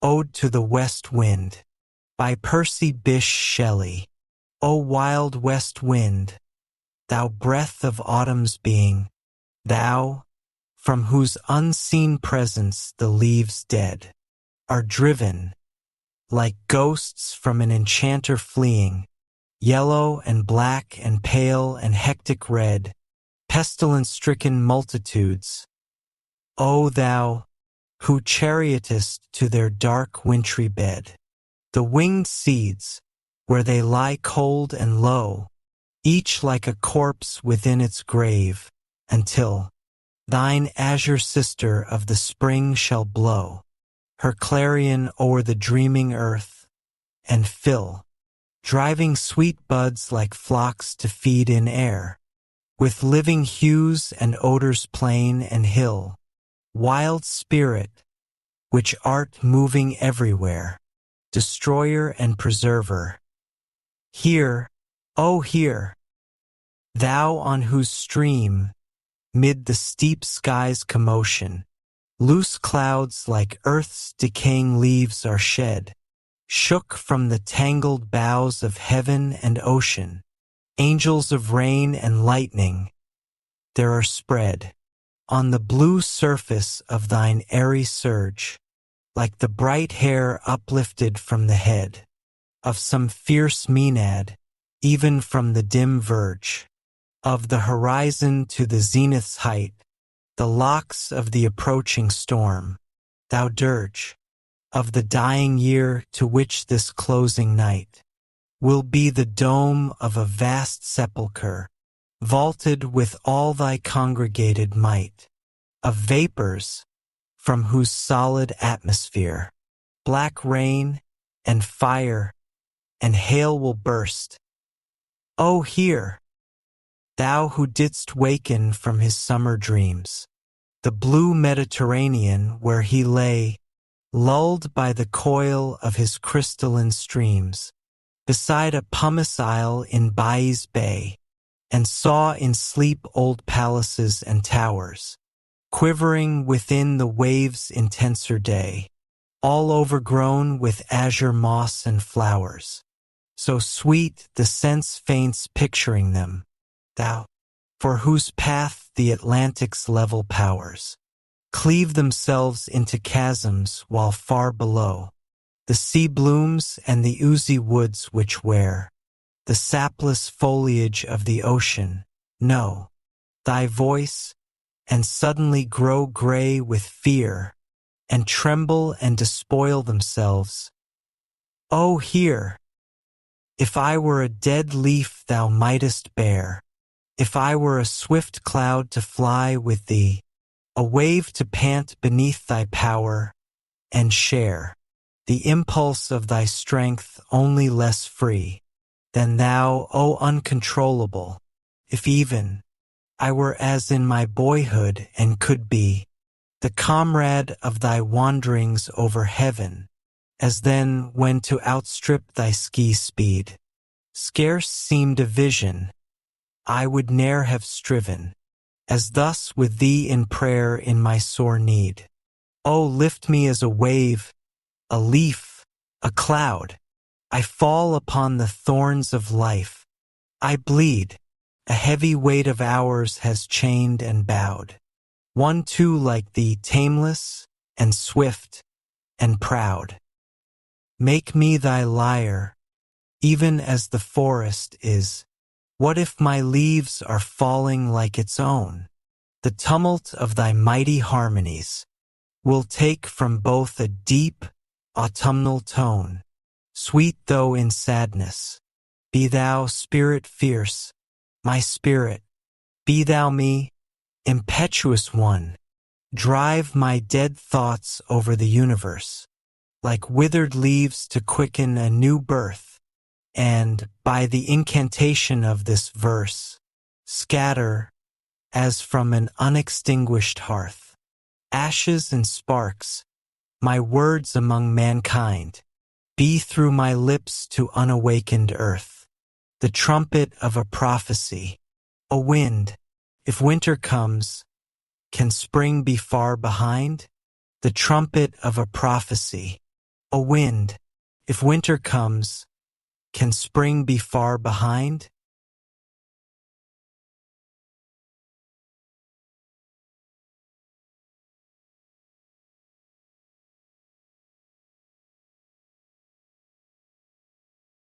Ode to the West Wind by Percy Bysshe Shelley. O wild west wind, thou breath of autumn's being, thou, from whose unseen presence the leaves dead are driven, like ghosts from an enchanter fleeing, yellow and black and pale and hectic red, pestilence-stricken multitudes. O thou, who chariotest to their dark wintry bed, the winged seeds, where they lie cold and low, each like a corpse within its grave, until thine azure sister of the spring shall blow her clarion o'er the dreaming earth, and fill, driving sweet buds like flocks to feed in air, with living hues and odors plain and hill, wild spirit, which art moving everywhere, destroyer and preserver. Hear, O hear, thou on whose stream, mid the steep sky's commotion, loose clouds like earth's decaying leaves are shed, shook from the tangled boughs of heaven and ocean, angels of rain and lightning, there are spread, on the blue surface of thine airy surge, like the bright hair uplifted from the head of some fierce Maenad, even from the dim verge of the horizon to the zenith's height, the locks of the approaching storm, thou dirge of the dying year to which this closing night will be the dome of a vast sepulchre, vaulted with all thy congregated might, of vapors from whose solid atmosphere black rain and fire and hail will burst. O hear, thou who didst waken from his summer dreams, the blue Mediterranean where he lay, lulled by the coil of his crystalline streams, beside a pumice isle in Bai's Bay, and saw in sleep old palaces and towers, quivering within the waves' intenser day, all overgrown with azure moss and flowers, so sweet the sense faints picturing them, thou, for whose path the Atlantic's level powers cleave themselves into chasms while far below, the sea blooms and the oozy woods which wear the sapless foliage of the ocean know thy voice and suddenly grow gray with fear and tremble and despoil themselves. O hear, if I were a dead leaf thou mightest bear, if I were a swift cloud to fly with thee, a wave to pant beneath thy power, and share the impulse of thy strength only less free than thou, O uncontrollable, if even I were as in my boyhood and could be the comrade of thy wanderings over heaven, as then when to outstrip thy ski speed scarce seemed a vision, I would ne'er have striven, as thus with thee in prayer in my sore need. O lift me as a wave, a leaf, a cloud, I fall upon the thorns of life, I bleed, a heavy weight of hours has chained and bowed, one too like thee tameless and swift and proud. Make me thy lyre, even as the forest is. What if my leaves are falling like its own? The tumult of thy mighty harmonies will take from both a deep, autumnal tone, sweet though in sadness. Be thou, spirit fierce, my spirit, be thou me, impetuous one, drive my dead thoughts over the universe, like withered leaves to quicken a new birth, and, by the incantation of this verse, scatter, as from an unextinguished hearth, ashes and sparks, my words among mankind, be through my lips to unawakened earth, the trumpet of a prophecy. O wind, if winter comes, can spring be far behind? The trumpet of a prophecy. O wind, if winter comes, can spring be far behind?